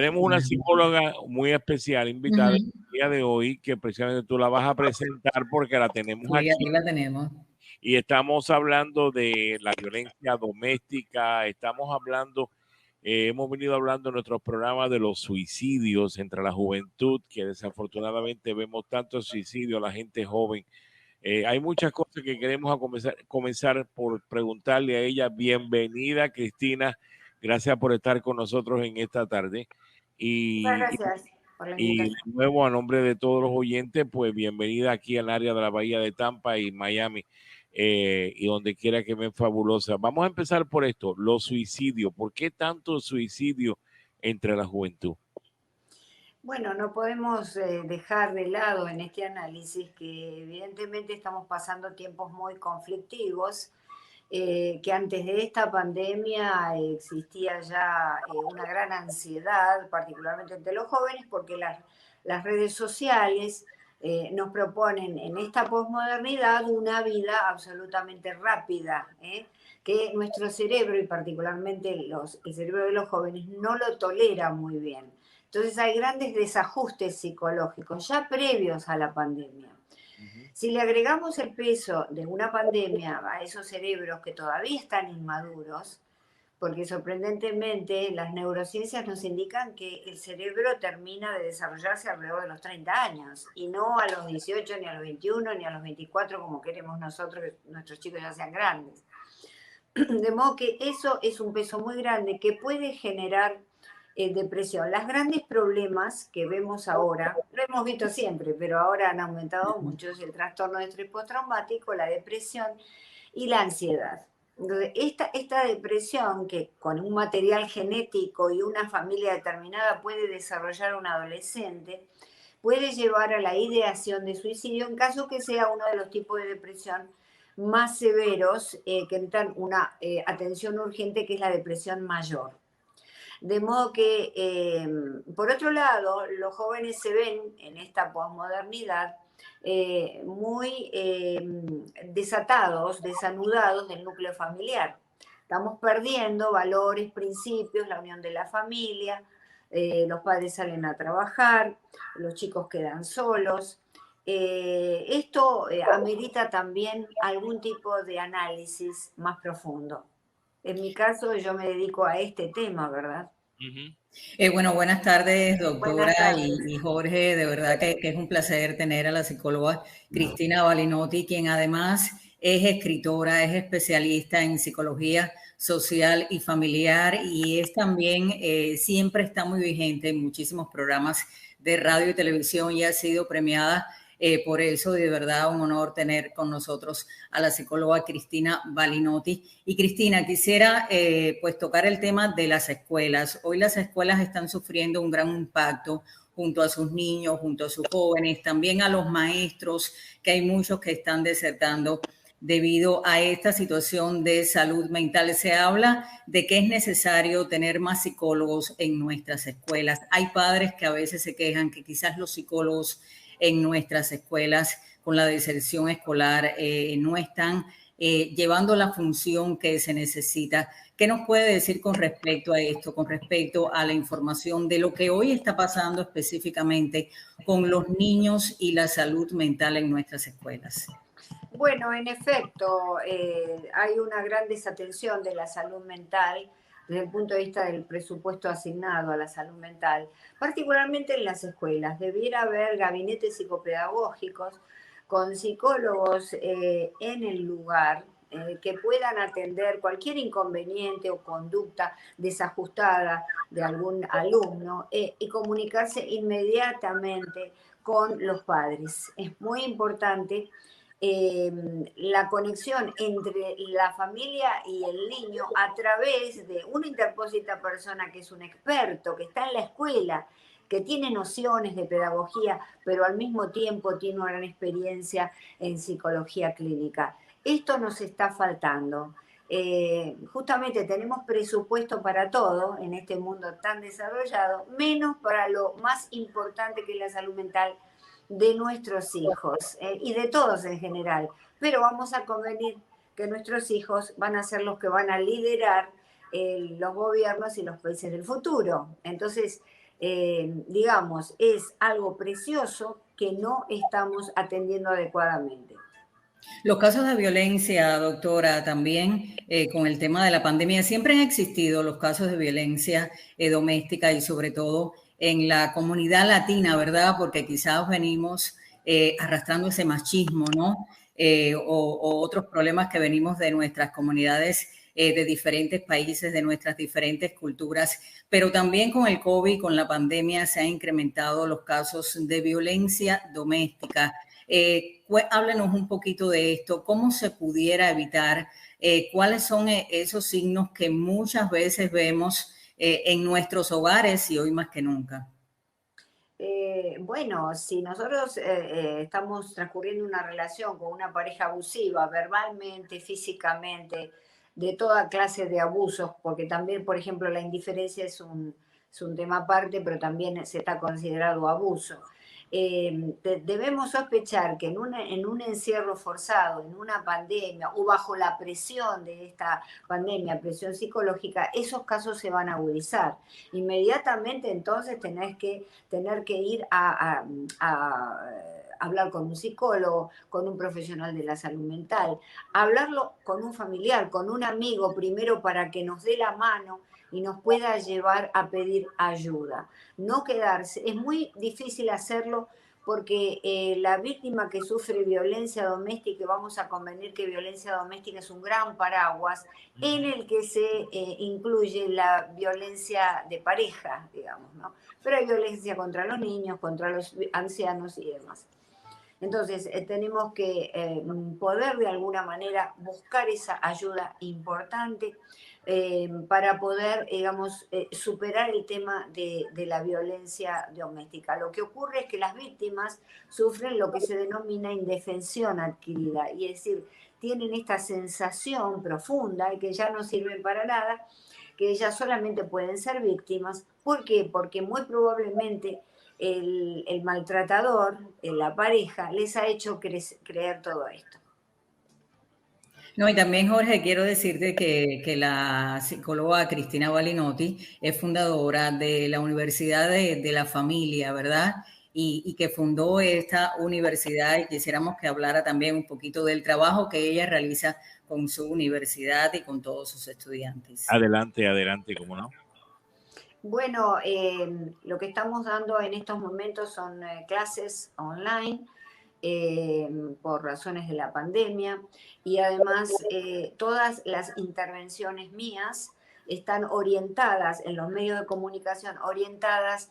tenemos una psicóloga muy especial invitada el día de hoy, que precisamente tú la vas a presentar porque la tenemos Sí, aquí. aquí la tenemos. Y estamos hablando de la violencia doméstica, estamos hablando, hemos venido hablando en nuestros programas de los suicidios entre la juventud, que desafortunadamente vemos tantos suicidios a la gente joven. Hay muchas cosas que queremos comenzar por preguntarle a ella. Bienvenida, Cristina. Gracias por estar con nosotros en esta tarde. Muchas gracias por la Y de invitación. nuevo, a nombre de todos los oyentes, pues bienvenida aquí al área de la Bahía de Tampa y Miami, y donde quiera que ven fabulosa. Vamos a empezar por esto, los suicidios. ¿Por qué tanto suicidio entre la juventud? Bueno, no podemos dejar de lado en este análisis que evidentemente estamos pasando tiempos muy conflictivos, que antes de esta pandemia existía ya una gran ansiedad, particularmente entre los jóvenes, porque las redes sociales nos proponen en esta posmodernidad una vida absolutamente rápida, que nuestro cerebro y particularmente el cerebro de los jóvenes no lo tolera muy bien. Entonces hay grandes desajustes psicológicos ya previos a la pandemia. Si le agregamos el peso de una pandemia a esos cerebros que todavía están inmaduros, porque sorprendentemente las neurociencias nos indican que el cerebro termina de desarrollarse alrededor de los 30 años y no a los 18, ni a los 21, ni a los 24 como queremos nosotros, que nuestros chicos ya sean grandes. De modo que eso es un peso muy grande que puede generar depresión. Los grandes problemas que vemos ahora, lo hemos visto siempre, pero ahora han aumentado mucho, es el trastorno de estrés postraumático, la depresión y la ansiedad. Entonces, esta depresión que con un material genético y una familia determinada puede desarrollar un adolescente, puede llevar a la ideación de suicidio en caso que sea uno de los tipos de depresión más severos que necesitan una atención urgente, que es la depresión mayor. De modo que, por otro lado, los jóvenes se ven en esta posmodernidad muy desatados, desanudados del núcleo familiar. Estamos perdiendo valores, principios, la unión de la familia, los padres salen a trabajar, los chicos quedan solos. Esto amerita también algún tipo de análisis más profundo. En mi caso, yo me dedico a este tema, ¿verdad? Bueno, buenas tardes, doctora. Buenas tardes. Y Jorge, de verdad que es un placer tener a la psicóloga Cristina Balinotti, quien además es escritora, es especialista en psicología social y familiar y es también, siempre está muy vigente en muchísimos programas de radio y televisión y ha sido premiada por eso. De verdad, un honor tener con nosotros a la psicóloga Cristina Balinotti. Y Cristina, quisiera pues tocar el tema de las escuelas. Hoy las escuelas están sufriendo un gran impacto junto a sus niños, junto a sus jóvenes, también a los maestros, que hay muchos que están desertando debido a esta situación de salud mental. Se habla de que es necesario tener más psicólogos en nuestras escuelas. Hay padres que a veces se quejan que quizás los psicólogos en nuestras escuelas con la deserción escolar no están llevando la función que se necesita. ¿Qué nos puede decir con respecto a esto, con respecto a la información de lo que hoy está pasando específicamente con los niños y la salud mental en nuestras escuelas? Bueno, en efecto, hay una gran desatención de la salud mental desde el punto de vista del presupuesto asignado a la salud mental, particularmente en las escuelas. Debiera haber gabinetes psicopedagógicos con psicólogos en el lugar que puedan atender cualquier inconveniente o conducta desajustada de algún alumno y comunicarse inmediatamente con los padres. Es muy importante la conexión entre la familia y el niño a través de una interpósita persona que es un experto, que está en la escuela, que tiene nociones de pedagogía, pero al mismo tiempo tiene una gran experiencia en psicología clínica. Esto nos está faltando. Justamente tenemos presupuesto para todo en este mundo tan desarrollado, menos para lo más importante que es la salud mental de nuestros hijos y de todos en general. Pero vamos a convenir que nuestros hijos van a ser los que van a liderar los gobiernos y los países del futuro. Entonces, digamos, es algo precioso que no estamos atendiendo adecuadamente. Los casos de violencia, doctora, también con el tema de la pandemia, siempre han existido los casos de violencia doméstica y sobre todo en la comunidad latina, ¿verdad? Porque quizás venimos arrastrando ese machismo, ¿no? O otros problemas que venimos de nuestras comunidades de diferentes países, de nuestras diferentes culturas, pero también con el COVID, con la pandemia, se han incrementado los casos de violencia doméstica. Háblenos un poquito de esto, cómo se pudiera evitar, cuáles son esos signos que muchas veces vemos en nuestros hogares y hoy más que nunca. Bueno, si nosotros estamos transcurriendo una relación con una pareja abusiva, verbalmente, físicamente, de toda clase de abusos, porque también, por ejemplo, la indiferencia es un tema aparte, pero también se está considerado abuso. Debemos sospechar que en un encierro forzado, en una pandemia o bajo la presión de esta pandemia, presión psicológica, esos casos se van a agudizar. Inmediatamente entonces tener que ir a hablar con un psicólogo, con un profesional de la salud mental, hablarlo con un familiar, con un amigo primero para que nos dé la mano y nos pueda llevar a pedir ayuda. No quedarse, es muy difícil hacerlo porque la víctima que sufre violencia doméstica, y vamos a convenir que violencia doméstica es un gran paraguas en el que se incluye la violencia de pareja, digamos, ¿no? Pero hay violencia contra los niños, contra los ancianos y demás. Entonces, tenemos que poder de alguna manera buscar esa ayuda importante para poder, digamos, superar el tema de la violencia doméstica. Lo que ocurre es que las víctimas sufren lo que se denomina indefensión adquirida, y es decir, tienen esta sensación profunda y que ya no sirven para nada, que ellas solamente pueden ser víctimas. ¿Por qué? Porque muy probablemente el maltratador, la pareja, les ha hecho creer todo esto. No, y también, Jorge, quiero decirte que la psicóloga Cristina Balinotti es fundadora de la Universidad de la Familia, ¿verdad? Y que fundó esta universidad y quisiéramos que hablara también un poquito del trabajo que ella realiza con su universidad y con todos sus estudiantes. Adelante, adelante, ¿cómo no? Bueno, lo que estamos dando en estos momentos son clases online por razones de la pandemia, y además todas las intervenciones mías están orientadas en los medios de comunicación, orientadas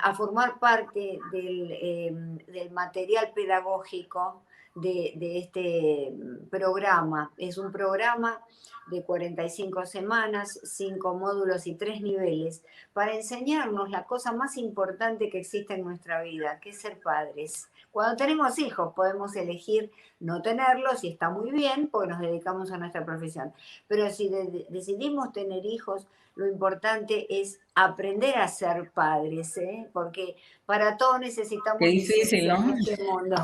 a formar parte del material pedagógico de este programa. Es un programa de 45 semanas, 5 módulos y 3 niveles, para enseñarnos la cosa más importante que existe en nuestra vida, que es ser padres. Cuando tenemos hijos podemos elegir no tenerlos y está muy bien porque nos dedicamos a nuestra profesión. Pero si decidimos tener hijos, lo importante es aprender a ser padres, ¿eh? Porque para todo necesitamos Qué difícil, licencia ¿no? en este mundo.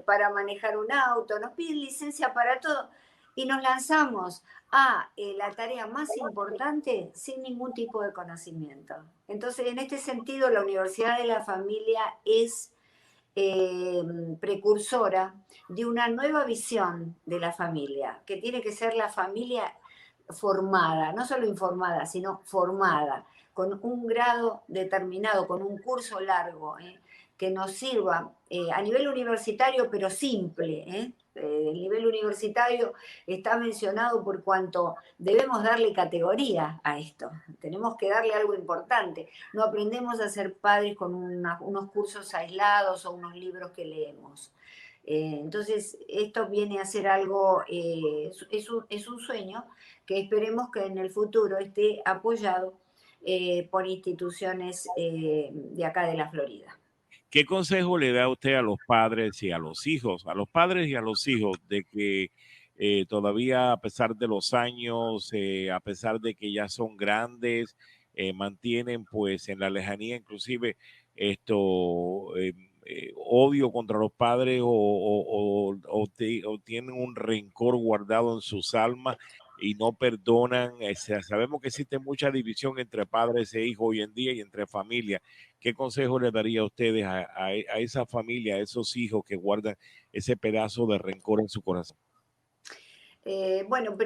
Para manejar un auto, nos piden licencia para todo y nos lanzamos a la tarea más importante sin ningún tipo de conocimiento. Entonces, en este sentido, la Universidad de la Familia es precursora de una nueva visión de la familia, que tiene que ser la familia formada, no solo informada, sino formada, con un grado determinado, con un curso largo, que nos sirva a nivel universitario, pero simple. El nivel universitario está mencionado por cuanto debemos darle categoría a esto. Tenemos que darle algo importante. No aprendemos a ser padres con unos cursos aislados o unos libros que leemos. Entonces, esto viene a ser algo, es un sueño que esperemos que en el futuro esté apoyado por instituciones de acá de la Florida. ¿Qué consejo le da usted a los padres y a los hijos, a los padres y a los hijos, de que todavía a pesar de los años, a pesar de que ya son grandes, mantienen pues en la lejanía inclusive odio contra los padres o tienen un rencor guardado en sus almas? y no perdonan. Sabemos que existe mucha división entre padres e hijos hoy en día y entre familias. ¿Qué consejo le daría a ustedes a esa familia, a esos hijos que guardan ese pedazo de rencor en su corazón? Bueno,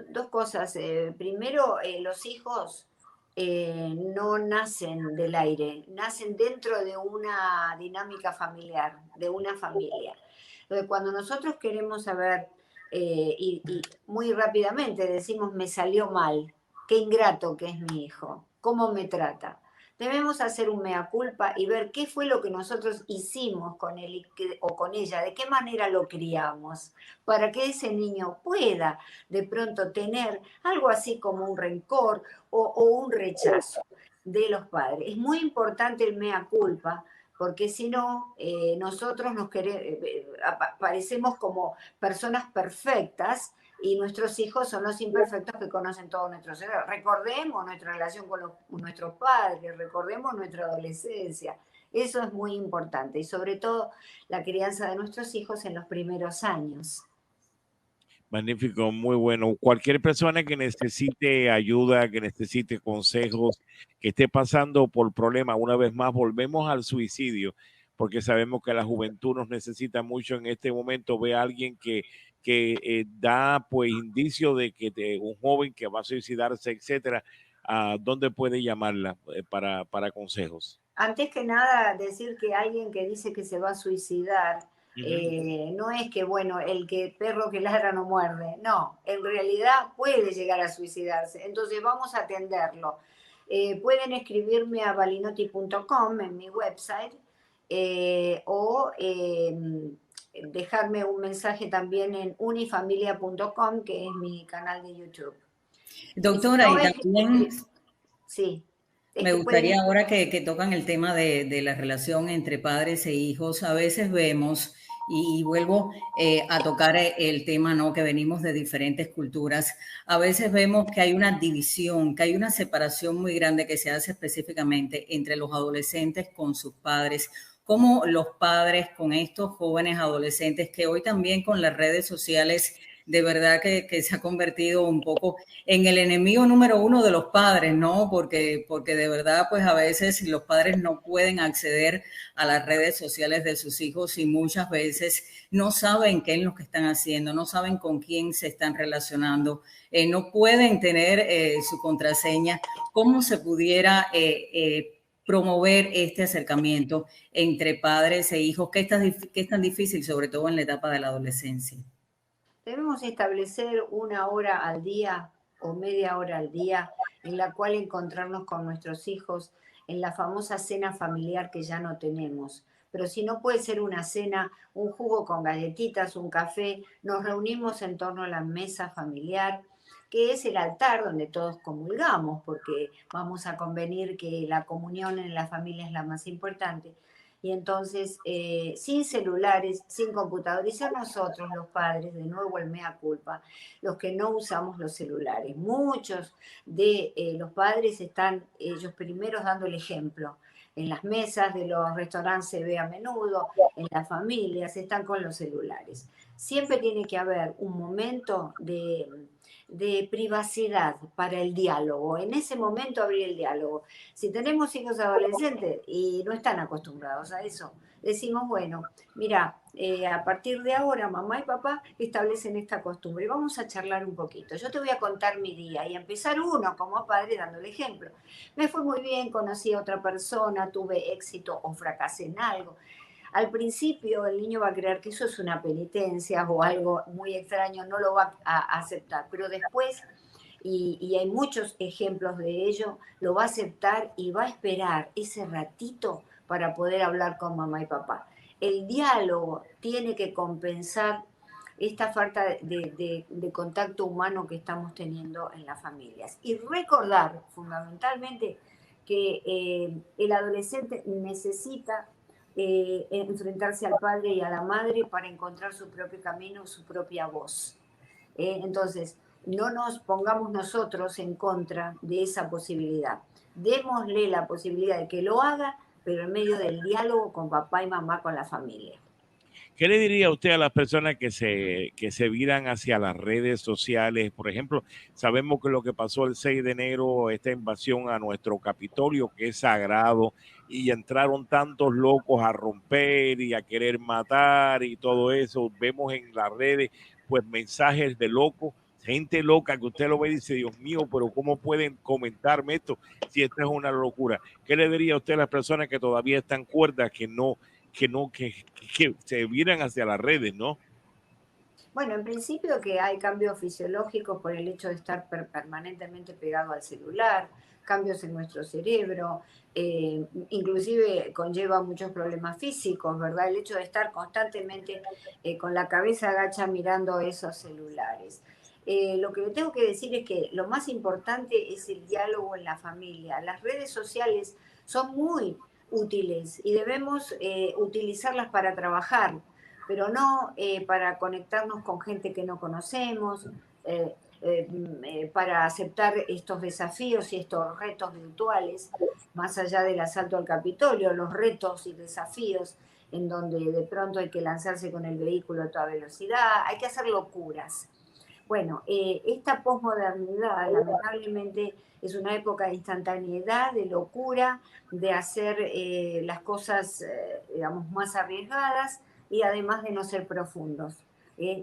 dos cosas. Primero, los hijos no nacen del aire, nacen dentro de una dinámica familiar, de una familia. Entonces, cuando nosotros queremos saber, y muy rápidamente decimos, me salió mal, qué ingrato que es mi hijo, cómo me trata. Debemos hacer un mea culpa y ver qué fue lo que nosotros hicimos con él o con ella, de qué manera lo criamos, para que ese niño pueda de pronto tener algo así como un rencor o un rechazo de los padres. Es muy importante el mea culpa, porque si no, nosotros parecemos como personas perfectas y nuestros hijos son los imperfectos que conocen todos nuestros errores. Recordemos nuestra relación con nuestros padres, recordemos nuestra adolescencia. Eso es muy importante y sobre todo la crianza de nuestros hijos en los primeros años. Magnífico, muy bueno. Cualquier persona que necesite ayuda, que necesite consejos, que esté pasando por problemas, una vez más, volvemos al suicidio, porque sabemos que la juventud nos necesita mucho en este momento. Ve a alguien que da pues indicio de que un joven que va a suicidarse, etcétera. ¿A dónde puede llamarla para consejos? Antes que nada, decir que alguien que dice que se va a suicidar, no es que, bueno, el que perro que ladra no muerde, no, en realidad puede llegar a suicidarse, entonces vamos a atenderlo. Pueden escribirme a balinotti.com en mi website o dejarme un mensaje también en unifamilia.com, que es mi canal de YouTube. Doctora, No y es también sí, es me que pueden. gustaría ahora que tocan el tema de la relación entre padres e hijos, a veces vemos, y vuelvo a tocar el tema, ¿no? Que venimos de diferentes culturas, a veces vemos que hay una división, que hay una separación muy grande que se hace específicamente entre los adolescentes con sus padres, como los padres con estos jóvenes adolescentes que hoy también con las redes sociales de verdad que se ha convertido un poco en el enemigo número uno de los padres, ¿no? Porque de verdad, pues a veces los padres no pueden acceder a las redes sociales de sus hijos y muchas veces no saben qué es lo que están haciendo, no saben con quién se están relacionando, no pueden tener su contraseña. ¿Cómo se pudiera promover este acercamiento entre padres e hijos? ¿Qué es tan difícil, sobre todo en la etapa de la adolescencia? Debemos establecer una hora al día o media hora al día en la cual encontrarnos con nuestros hijos en la famosa cena familiar que ya no tenemos. Pero si no puede ser una cena, un jugo con galletitas, un café, nos reunimos en torno a la mesa familiar, que es el altar donde todos comulgamos, porque vamos a convenir que la comunión en la familia es la más importante. Y entonces, sin celulares, sin computadores, y ser nosotros los padres, de nuevo el mea culpa, los que no usamos los celulares. Muchos de los padres están ellos primeros dando el ejemplo. En las mesas de los restaurantes se ve a menudo, en las familias están con los celulares. Siempre tiene que haber un momento de privacidad para el diálogo. En ese momento abrir el diálogo. Si tenemos hijos adolescentes y no están acostumbrados a eso, decimos, bueno, mira, a partir de ahora mamá y papá establecen esta costumbre. Vamos a charlar un poquito. Yo te voy a contar mi día y empezar uno como padre dando el ejemplo. Me fue muy bien, conocí a otra persona, tuve éxito o fracasé en algo. Al principio el niño va a creer que eso es una penitencia o algo muy extraño, no lo va a aceptar, pero después, y hay muchos ejemplos de ello, lo va a aceptar y va a esperar ese ratito para poder hablar con mamá y papá. El diálogo tiene que compensar esta falta de contacto humano que estamos teniendo en las familias. Y recordar fundamentalmente que el adolescente necesita enfrentarse al padre y a la madre para encontrar su propio camino, su propia voz. Entonces, no nos pongamos nosotros en contra de esa posibilidad. Démosle la posibilidad de que lo haga, pero en medio del diálogo con papá y mamá, con la familia. ¿Qué le diría usted a las personas que se viran hacia las redes sociales? Por ejemplo, sabemos que lo que pasó el 6 de enero, esta invasión a nuestro Capitolio, que es sagrado, y entraron tantos locos a romper y a querer matar y todo eso. Vemos en las redes pues mensajes de locos, gente loca que usted lo ve y dice, Dios mío, pero ¿cómo pueden comentarme esto si esto es una locura? ¿Qué le diría a usted a las personas que todavía están cuerdas, que se viran hacia las redes, ¿no? Bueno, en principio que hay cambios fisiológicos por el hecho de estar permanentemente pegado al celular, cambios en nuestro cerebro, inclusive conlleva muchos problemas físicos, ¿verdad? El hecho de estar constantemente con la cabeza agacha mirando esos celulares. Lo que le tengo que decir es que lo más importante es el diálogo en la familia. Las redes sociales son muy útiles y debemos utilizarlas para trabajar, pero no para conectarnos con gente que no conocemos, para aceptar estos desafíos y estos retos virtuales, más allá del asalto al Capitolio, los retos y desafíos en donde de pronto hay que lanzarse con el vehículo a toda velocidad, hay que hacer locuras. Bueno, esta posmodernidad lamentablemente es una época de instantaneidad, de locura, de hacer las cosas, digamos, más arriesgadas y además de no ser profundos.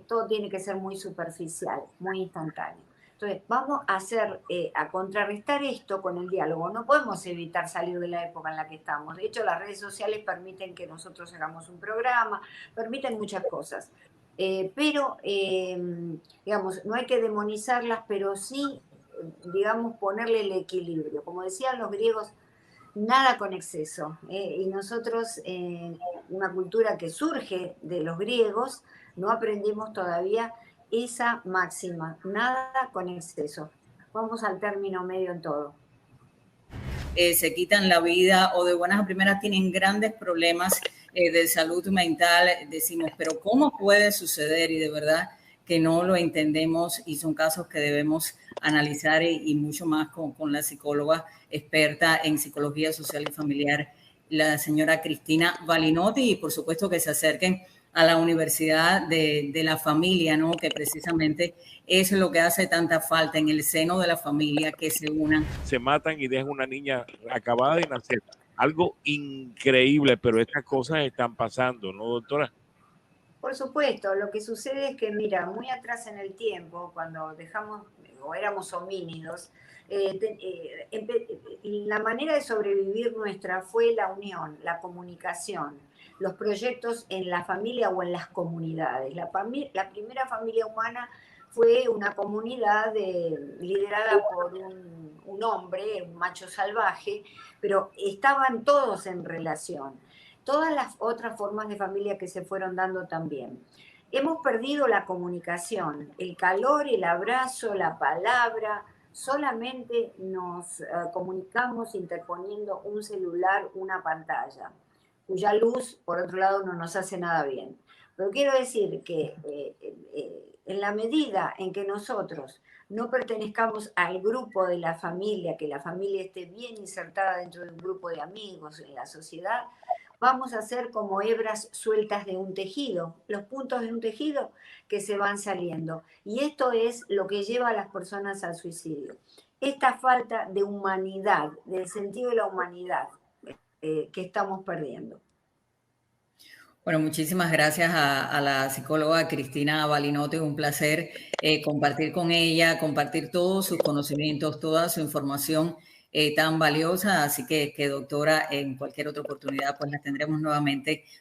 Todo tiene que ser muy superficial, muy instantáneo. Entonces, vamos a a contrarrestar esto con el diálogo. No podemos evitar salir de la época en la que estamos. De hecho, las redes sociales permiten que nosotros hagamos un programa, permiten muchas cosas. Pero, digamos, no hay que demonizarlas, pero sí, digamos, ponerle el equilibrio. Como decían los griegos, nada con exceso. Y nosotros, una cultura que surge de los griegos, no aprendimos todavía esa máxima, nada con exceso. Vamos al término medio en todo. Se quitan la vida o de buenas a primeras tienen grandes problemas de salud mental, decimos, pero ¿cómo puede suceder? Y de verdad que no lo entendemos y son casos que debemos analizar y mucho más con la psicóloga experta en psicología social y familiar, la señora Cristina Balinotti, y por supuesto que se acerquen a la Universidad de la Familia, ¿no? Que precisamente es lo que hace tanta falta en el seno de la familia, que se unan. Se matan y dejan una niña acabada de nacer. Algo increíble, pero estas cosas están pasando, ¿no, doctora? Por supuesto, lo que sucede es que, mira, muy atrás en el tiempo, cuando dejamos o éramos homínidos, la manera de sobrevivir nuestra fue la unión, la comunicación, los proyectos en la familia o en las comunidades. La primera familia humana fue una comunidad liderada por un hombre, un macho salvaje, pero estaban todos en relación. Todas las otras formas de familia que se fueron dando también. Hemos perdido la comunicación, el calor, el abrazo, la palabra, solamente nos comunicamos interponiendo un celular, una pantalla, cuya luz, por otro lado, no nos hace nada bien. Pero quiero decir que en la medida en que nosotros no pertenezcamos al grupo de la familia, que la familia esté bien insertada dentro de un grupo de amigos en la sociedad, vamos a ser como hebras sueltas de un tejido, los puntos de un tejido que se van saliendo. Y esto es lo que lleva a las personas al suicidio. Esta falta de humanidad, del sentido de la humanidad que estamos perdiendo. Bueno, muchísimas gracias a la psicóloga Cristina Balinotti. Un placer compartir con ella, compartir todos sus conocimientos, toda su información tan valiosa. Así que, doctora, en cualquier otra oportunidad, pues la tendremos nuevamente